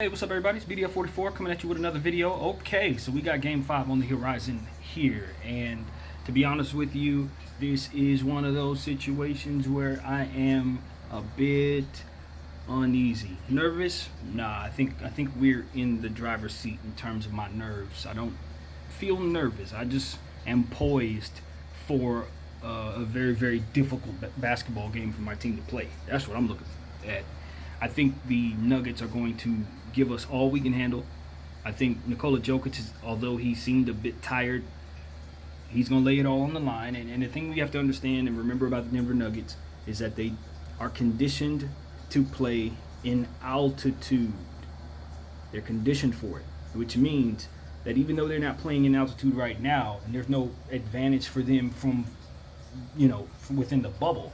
Hey, what's up, everybody? It's BDF44 coming at you with another video. Okay, so we got Game 5 on the horizon here, and to be honest with you, this is one of those situations where I am a bit uneasy. Nervous? Nah, I think we're in the driver's seat in terms of my nerves. I don't feel nervous. I just am poised for a very, very difficult basketball game for my team to play. That's what I'm looking at. I think the Nuggets are going to give us all we can handle. I think Nikola Jokic, although he seemed a bit tired, he's going to lay it all on the line. And the thing we have to understand and remember about the Denver Nuggets is that they are conditioned to play in altitude. They're conditioned for it, which means that even though they're not playing in altitude right now, and there's no advantage for them from within the bubble,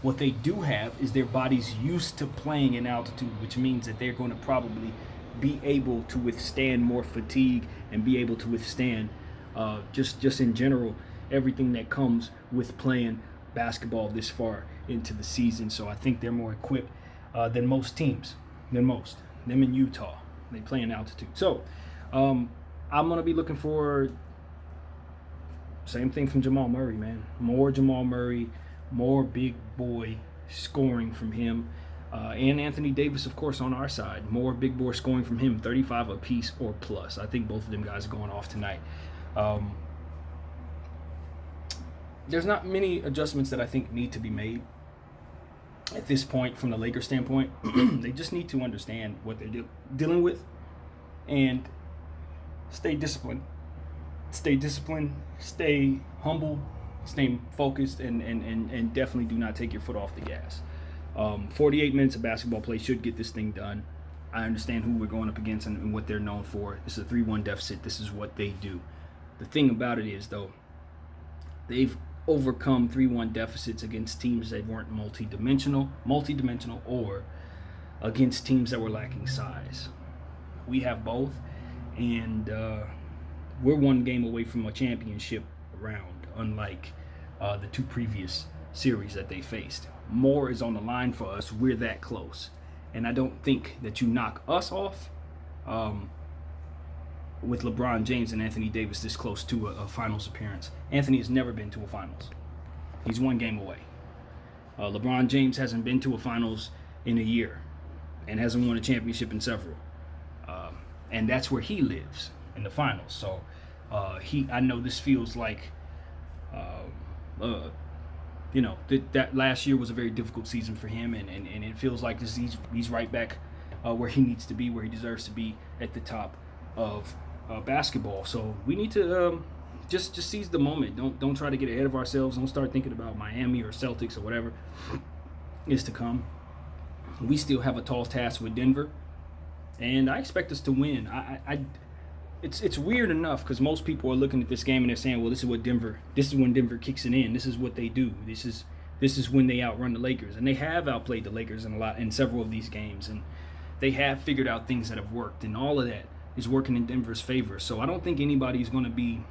what they do have is their bodies used to playing in altitude, which means that they're going to probably be able to withstand more fatigue and be able to withstand just in general everything that comes with playing basketball this far into the season. So I think they're more equipped than most teams, them in Utah. They play in altitude. So I'm going to be looking for same thing from Jamal Murray, man. More Jamal Murray, more big boy scoring from him, and Anthony Davis, of course, on our side. More big boy scoring from him, 35 apiece or plus. I think both of them guys are going off tonight. There's not many adjustments that I think need to be made at this point from the Lakers standpoint. They just need to understand what they're dealing with and stay disciplined. Stay humble, stay focused, and definitely do not take your foot off the gas. 48 minutes of basketball play should get this thing done. I understand who we're going up against and what they're known for. This is a 3-1 deficit. This is what they do. The thing about it is, though, they've overcome 3-1 deficits against teams that weren't multi-dimensional, or against teams that were lacking size. We have both, and we're one game away from a championship round, unlike the two previous series that they faced. More is on the line for us. We're that close. And I don't think that you knock us off with LeBron James and Anthony Davis this close to a finals appearance. Anthony has never been to a finals. He's one game away. LeBron James hasn't been to a finals in a year and hasn't won a championship in several. And that's where he lives, in the finals. So I know this feels like that last year was a very difficult season for him, and it feels like he's right back where he needs to be, where he deserves to be, at the top of basketball. So we need to just seize the moment. Don't try to get ahead of ourselves. Don't start thinking about Miami or Celtics or whatever is to come. We still have a tall task with Denver, and I expect us to win. It's weird enough because most people are looking at this game and they're saying, well, this is when Denver kicks it in. This is what they do. This is when they outrun the Lakers. And they have outplayed the Lakers in several of these games. And they have figured out things that have worked. And all of that is working in Denver's favor. So I don't think anybody's going to be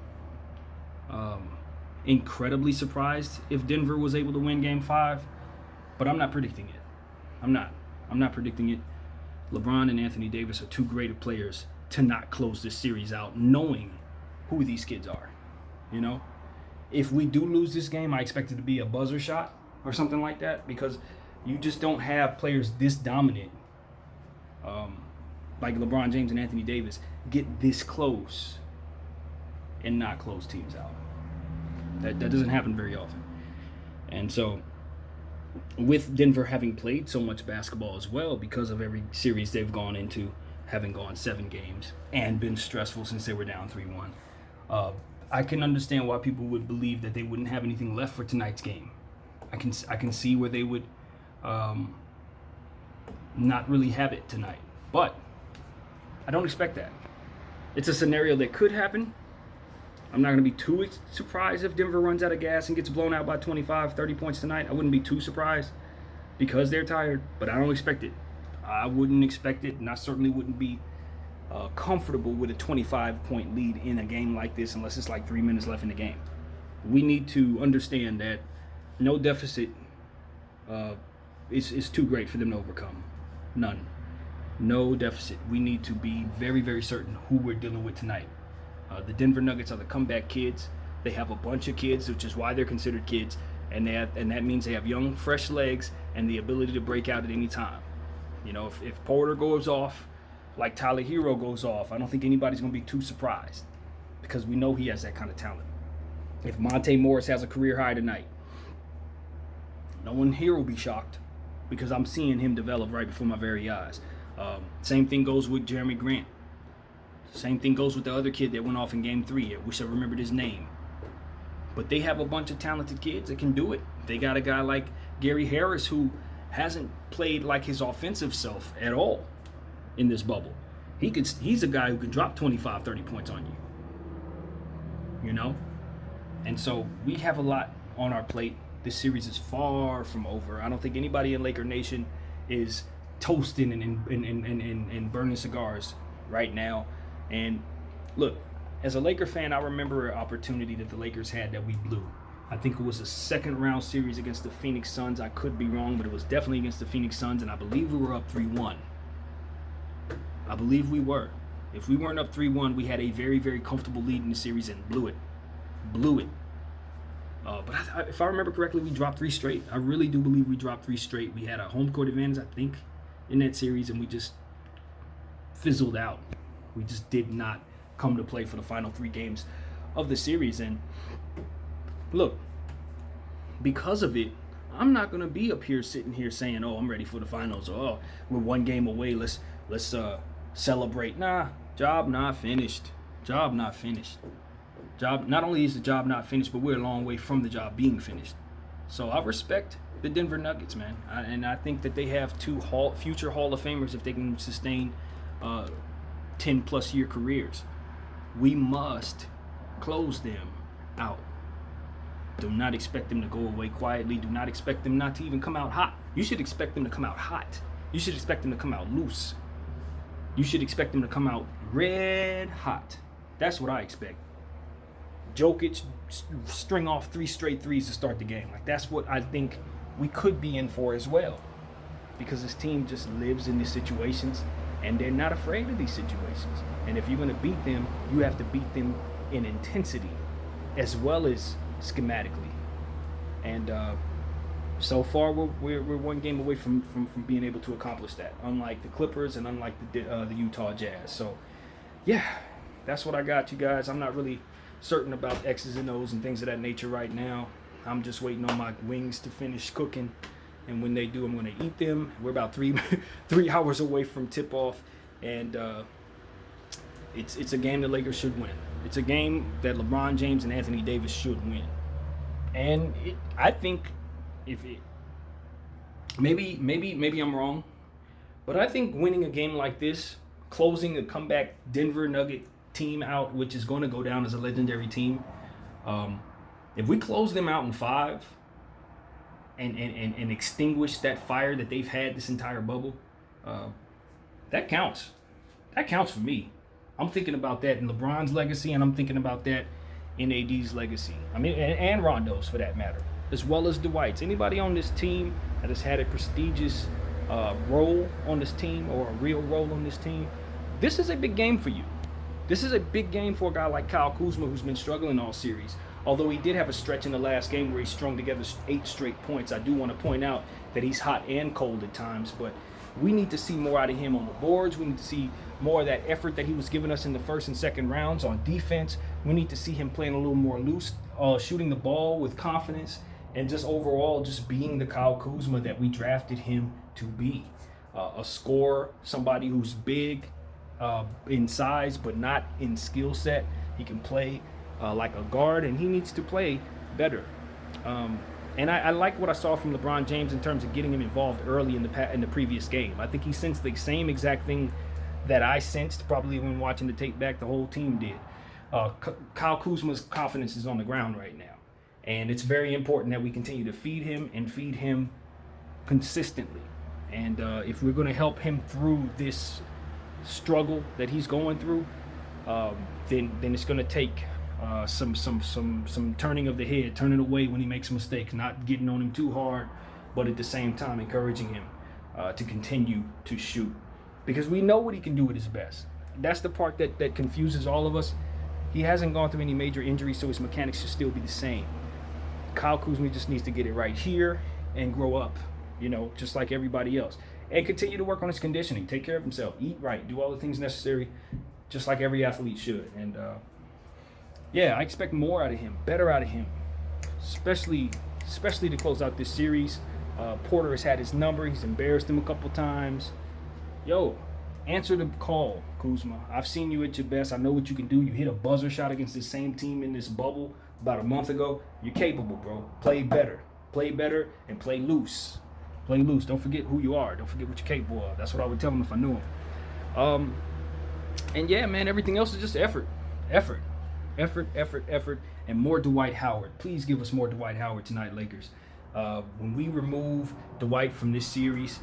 incredibly surprised if Denver was able to win Game 5. But I'm not predicting it. I'm not predicting it. LeBron and Anthony Davis are too great of players to not close this series out, knowing who these kids are. If we do lose this game, I expect it to be a buzzer shot or something like that, because you just don't have players this dominant, like LeBron James and Anthony Davis, get this close and not close teams out. That doesn't happen very often. And so, with Denver having played so much basketball as well, because of every series they've gone into, having gone 7 games and been stressful since they were down 3-1. I can understand why people would believe that they wouldn't have anything left for tonight's game. I can see where they would not really have it tonight. But I don't expect that. It's a scenario that could happen. I'm not going to be too surprised if Denver runs out of gas and gets blown out by 25, 30 points tonight. I wouldn't be too surprised because they're tired, but I don't expect it. I wouldn't expect it, and I certainly wouldn't be comfortable with a 25-point lead in a game like this unless it's like 3 minutes left in the game. We need to understand that no deficit is too great for them to overcome. None. No deficit. We need to be very, very certain who we're dealing with tonight. The Denver Nuggets are the comeback kids. They have a bunch of kids, which is why they're considered kids, and that means they have young, fresh legs and the ability to break out at any time. You know, if Porter goes off, like Tyler Hero goes off, I don't think anybody's going to be too surprised because we know he has that kind of talent. If Monte Morris has a career high tonight, no one here will be shocked because I'm seeing him develop right before my very eyes. Same thing goes with Jeremy Grant. Same thing goes with the other kid that went off in Game 3. I wish I remembered his name. But they have a bunch of talented kids that can do it. They got a guy like Gary Harris who hasn't played like his offensive self at all in this bubble. He's a guy who can drop 25, 30 points on you. You know? And so we have a lot on our plate. This series is far from over. I don't think anybody in Laker Nation is toasting and burning cigars right now. And look, as a Laker fan, I remember an opportunity that the Lakers had that we blew. I think it was a second round series against the Phoenix Suns. I could be wrong, but it was definitely against the Phoenix Suns, and I believe we were up 3-1. I believe we were. If we weren't up 3-1, we had a very, very comfortable lead in the series and blew it. But if I remember correctly, we dropped 3 straight. I really do believe we dropped 3 straight. We had a home court advantage, I think, in that series, and we just fizzled out. We just did not come to play for the final 3 games of the series. And look, because of it, I'm not going to be up here sitting here saying, oh, I'm ready for the finals, or oh, we're 1 game away, let's celebrate. Nah, job not finished. Job not finished. Not only is the job not finished, but we're a long way from the job being finished. So I respect the Denver Nuggets, man. And I think that they have 2 future Hall of Famers if they can sustain 10-plus year careers. We must close them out. Do not expect them to go away quietly. Do not expect them not to even come out hot. You should expect them to come out hot. You should expect them to come out loose. You should expect them to come out red hot. That's what I expect. Jokic string off 3 straight threes to start the game. Like, that's what I think we could be in for as well. Because this team just lives in these situations, and they're not afraid of these situations. And if you're going to beat them, you have to beat them in intensity as well as schematically. And so far, we're 1 game away from being able to accomplish that, unlike the Clippers and unlike the Utah Jazz. So, yeah, that's what I got, you guys. I'm not really certain about X's and O's and things of that nature right now. I'm just waiting on my wings to finish cooking. And when they do, I'm going to eat them. We're about 3 hours away from tip-off. And it's a game the Lakers should win. It's a game that LeBron James and Anthony Davis should win. And I think maybe I'm wrong, but I think winning a game like this, closing a comeback Denver Nugget team out, which is going to go down as a legendary team, if we close them out in 5 and extinguish that fire that they've had this entire bubble, that counts. That counts for me. I'm thinking about that in LeBron's legacy, and I'm thinking about that in AD's legacy. I mean, and Rondo's for that matter, as well as Dwight's. Anybody on this team that has had a prestigious role on this team, or a real role on this team, this is a big game for you. This is a big game for a guy like Kyle Kuzma, who's been struggling all series. Although he did have a stretch in the last game where he strung together 8 straight points. I do want to point out that he's hot and cold at times, but we need to see more out of him on the boards. We need to see more of that effort that he was giving us in the first and second rounds on defense. We need to see him playing a little more loose, shooting the ball with confidence, and just overall just being the Kyle Kuzma that we drafted him to be. A scorer, somebody who's big in size but not in skill set. He can play like a guard, and he needs to play better. And I like what I saw from LeBron James in terms of getting him involved early in the previous game. I think he sensed the same exact thing that I sensed probably when watching the tape back. The whole team did. Kyle Kuzma's confidence is on the ground right now. And it's very important that we continue to feed him and feed him consistently. And if we're going to help him through this struggle that he's going through, then it's going to take some turning of the head, turning away when he makes mistakes, not getting on him too hard, but at the same time encouraging him to continue to shoot. because we know what he can do at his best. That's the part that confuses all of us. He hasn't gone through any major injuries, so his mechanics should still be the same. Kyle Kuzma just needs to get it right here and grow up, just like everybody else. And continue to work on his conditioning, take care of himself, eat right, do all the things necessary, just like every athlete should. And I expect more out of him, better out of him, especially to close out this series. Porter has had his number. He's embarrassed him a couple times. Answer the call, Kuzma. I've seen you at your best. I know what you can do. You hit a buzzer shot against the same team in this bubble about a month ago. You're capable, bro. Play better, and play loose. Play loose. Don't forget who you are. Don't forget what you're capable of. That's what I would tell him if I knew him. And yeah, man, everything else is just effort, and more Dwight Howard. Please give us more Dwight Howard tonight, Lakers. When we remove Dwight from this series,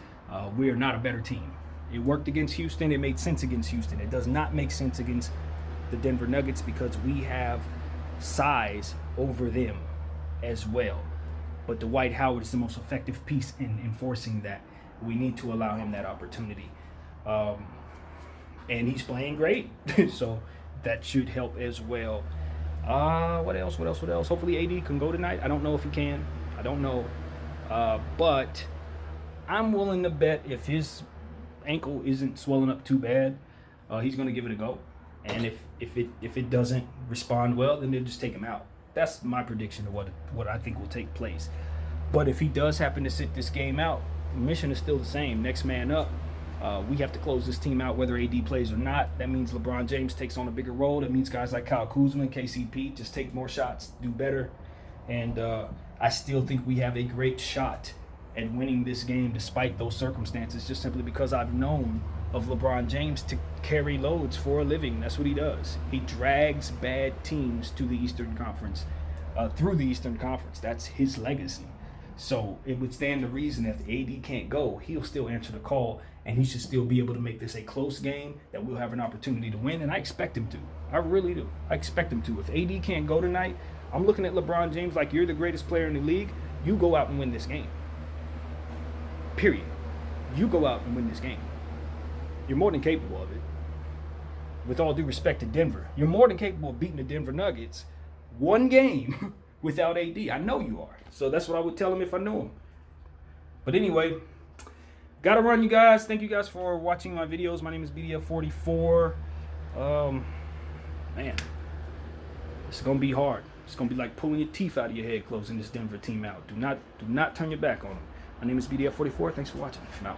we are not a better team. It worked against Houston. It made sense against Houston. It does not make sense against the Denver Nuggets because we have size over them as well. But Dwight Howard is the most effective piece in enforcing that. We need to allow him that opportunity. And he's playing great. So that should help as well. What else? Hopefully AD can go tonight. I don't know if he can. I don't know. But I'm willing to bet if his ankle isn't swelling up too bad, he's going to give it a go. And if it doesn't respond well, then they'll just take him out. That's my prediction of what I think will take place. But if he does happen to sit this game out, the mission is still the same. Next man up. We have to close this team out whether AD plays or not. That means LeBron James takes on a bigger role. That means guys like Kyle Kuzma and KCP just take more shots, do better. And I still think we have a great shot at winning this game despite those circumstances, just simply because I've known of LeBron James to carry loads for a living. That's what he does. He drags bad teams to the Eastern Conference, through the Eastern Conference. That's his legacy. So it would stand to reason if AD can't go, he'll still answer the call, and he should still be able to make this a close game that we'll have an opportunity to win, and I expect him to. I really do. I expect him to. If AD can't go tonight, I'm looking at LeBron James like, you're the greatest player in the league. You go out and win this game. Period. You go out and win this game. You're more than capable of it. With all due respect to Denver, you're more than capable of beating the Denver Nuggets one game without AD. I know you are. So that's what I would tell him if I knew him. But anyway, gotta run, you guys. Thank you guys for watching my videos. My name is BDF44. Man, it's gonna be hard. It's gonna be like pulling your teeth out of your head closing this Denver team out. Do not turn your back on them. My name is BDF44. Thanks for watching. I'm out.